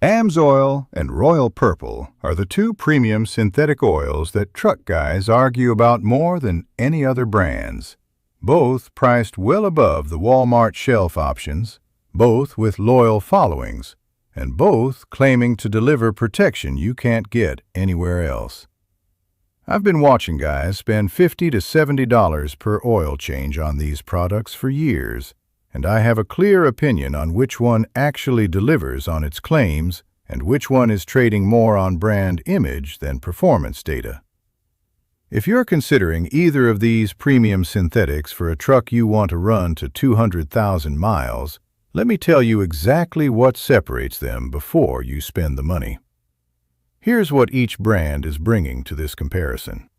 AMSOIL and Royal Purple are the two premium synthetic oils that truck guys argue about more than any other brands. Both priced well above the Walmart shelf options, both with loyal followings, and both claiming to deliver protection you can't get anywhere else. I've been watching guys spend $50 to $70 per oil change on these products for years, and I have a clear opinion on which one actually delivers on its claims and which one is trading more on brand image than performance data. If you're considering either of these premium synthetics for a truck you want to run to 200,000 miles, let me tell you exactly what separates them before you spend the money. Here's what each brand is bringing to this comparison.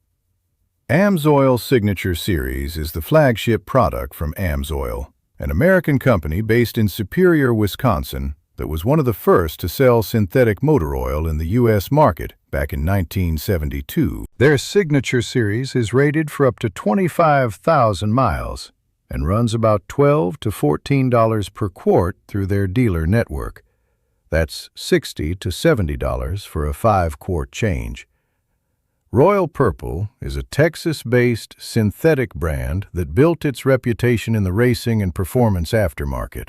AMSOIL Signature Series is the flagship product from AMSOIL, an American company based in Superior, Wisconsin, that was one of the first to sell synthetic motor oil in the U.S. market back in 1972. Their Signature Series is rated for up to 25,000 miles and runs about $12 to $14 per quart through their dealer network. That's $60 to $70 for a 5-quart change. Royal Purple is a Texas-based synthetic brand that built its reputation in the racing and performance aftermarket.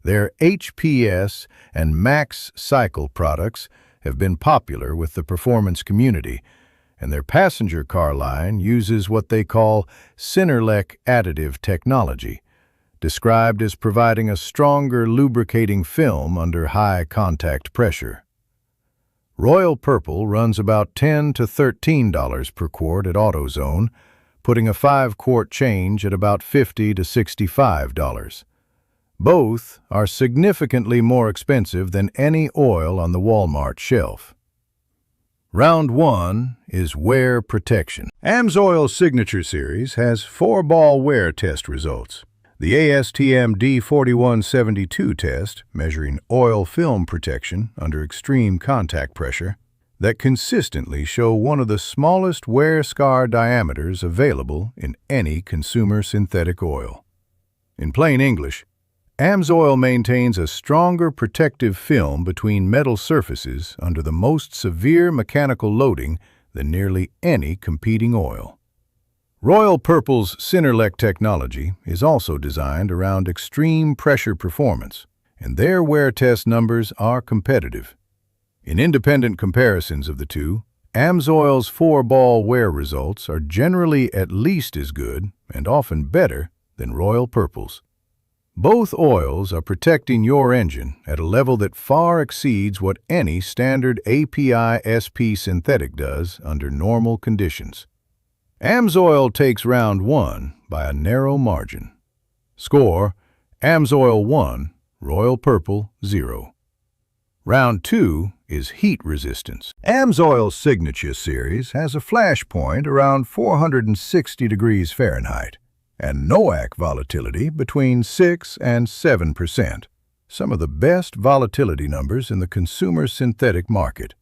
Their HPS and Max Cycle products have been popular with the performance community, and their passenger car line uses what they call Synerlec additive technology, described as providing a stronger lubricating film under high contact pressure. Royal Purple runs about $10 to $13 per quart at AutoZone, putting a 5-quart change at about $50 to $65. Both are significantly more expensive than any oil on the Walmart shelf. Round 1 is wear protection. AMSOIL Signature Series has 4-ball wear test results. The ASTM D4172 test, measuring oil film protection under extreme contact pressure, that consistently show one of the smallest wear scar diameters available in any consumer synthetic oil. In plain English, AMSOIL maintains a stronger protective film between metal surfaces under the most severe mechanical loading than nearly any competing oil. Royal Purple's Synerlec technology is also designed around extreme pressure performance, and their wear test numbers are competitive. In independent comparisons of the two, AMSOIL's 4-ball wear results are generally at least as good and often better than Royal Purple's. Both oils are protecting your engine at a level that far exceeds what any standard API-SP synthetic does under normal conditions. AMSOIL takes round 1 by a narrow margin. Score: AMSOIL 1, Royal Purple 0. Round 2 is heat resistance. AMSOIL Signature Series has a flash point around 460 degrees Fahrenheit and NOAC volatility between 6 and 7%, some of the best volatility numbers in the consumer synthetic market.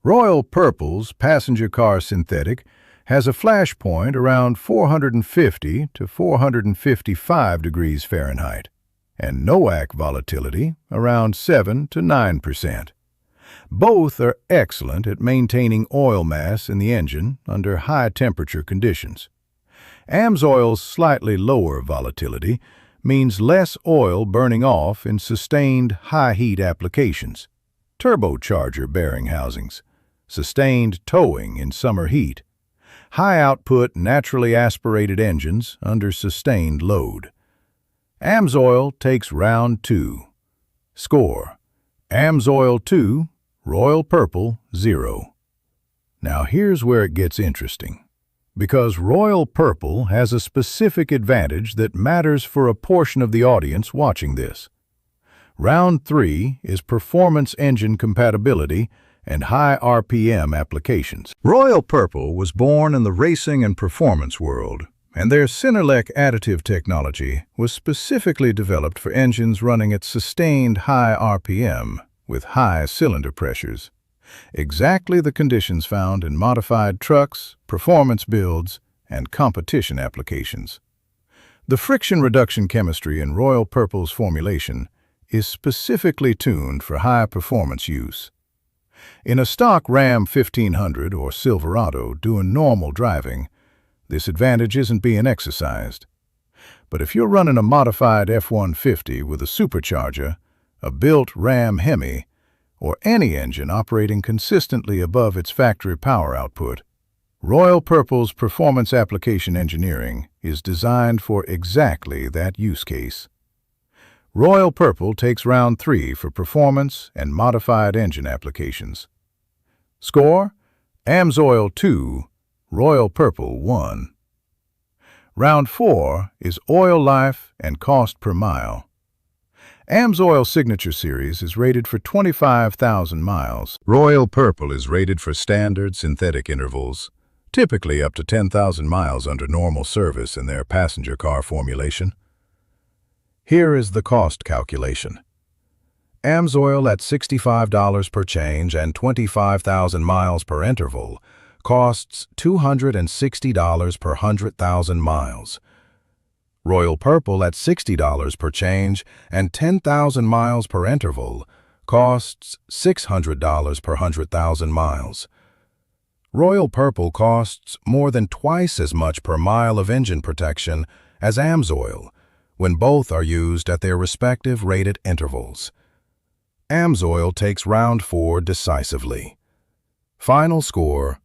Royal Purple's passenger car synthetic has a flash point around 450 to 455 degrees Fahrenheit and NOAC volatility around 7 to 9%. Both are excellent at maintaining oil mass in the engine under high temperature conditions. AMSOIL's slightly lower volatility means less oil burning off in sustained high heat applications, turbocharger bearing housings, sustained towing in summer heat, high output naturally aspirated engines under sustained load. AMSOIL takes round 2. Score: AMSOIL 2, Royal Purple 0. Now here's where it gets interesting, because Royal Purple has a specific advantage that matters for a portion of the audience watching this. Round 3 is performance engine compatibility and high RPM applications. Royal Purple was born in the racing and performance world, and their Synerlec additive technology was specifically developed for engines running at sustained high RPM with high cylinder pressures. Exactly the conditions found in modified trucks, performance builds, and competition applications. The friction reduction chemistry in Royal Purple's formulation is specifically tuned for high-performance use. In a stock Ram 1500 or Silverado doing normal driving, this advantage isn't being exercised. But if you're running a modified F-150 with a supercharger, a built Ram Hemi, or any engine operating consistently above its factory power output, Royal Purple's performance application engineering is designed for exactly that use case. Royal Purple takes round 3 for performance and modified engine applications. Score: AMSOIL 2, Royal Purple 1. Round 4 is oil life and cost per mile. AMSOIL Signature Series is rated for 25,000 miles. Royal Purple is rated for standard synthetic intervals, typically up to 10,000 miles under normal service in their passenger car formulation. Here is the cost calculation. AMSOIL at $65 per change and 25,000 miles per interval costs $260 per 100,000 miles. Royal Purple at $60 per change and 10,000 miles per interval costs $600 per 100,000 miles. Royal Purple costs more than twice as much per mile of engine protection as AMSOIL when both are used at their respective rated intervals. AMSOIL takes round 4 decisively. Final score: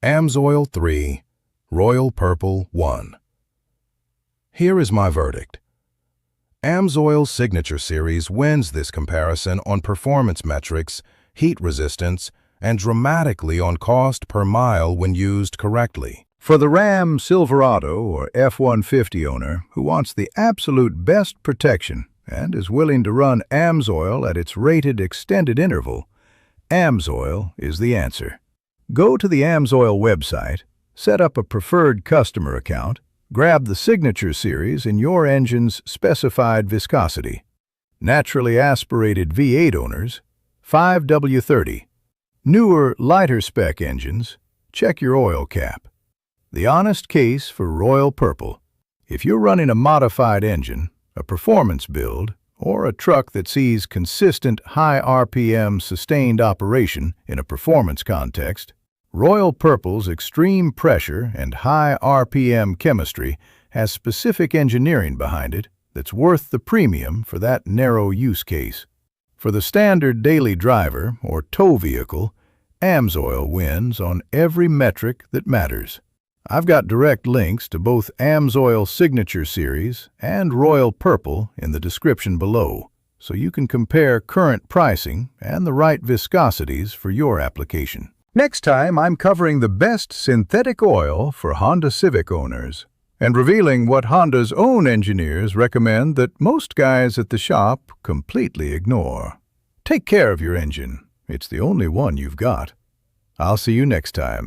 AMSOIL 3, Royal Purple 1. Here is my verdict. AMSOIL Signature Series wins this comparison on performance metrics, heat resistance, and dramatically on cost per mile when used correctly. For the Ram Silverado or F-150 owner who wants the absolute best protection and is willing to run AMSOIL at its rated extended interval, AMSOIL is the answer. Go to the AMSOIL website, set up a preferred customer account, grab the Signature Series in your engine's specified viscosity. Naturally aspirated V8 owners, 5W30. Newer, lighter spec engines, check your oil cap. The honest case for Royal Purple. If you're running a modified engine, a performance build, or a truck that sees consistent high RPM sustained operation in a performance context, Royal Purple's extreme pressure and high RPM chemistry has specific engineering behind it that's worth the premium for that narrow use case. For the standard daily driver or tow vehicle, AMSOIL wins on every metric that matters. I've got direct links to both AMSOIL Signature Series and Royal Purple in the description below, so you can compare current pricing and the right viscosities for your application. Next time, I'm covering the best synthetic oil for Honda Civic owners and revealing what Honda's own engineers recommend that most guys at the shop completely ignore. Take care of your engine. It's the only one you've got. I'll see you next time.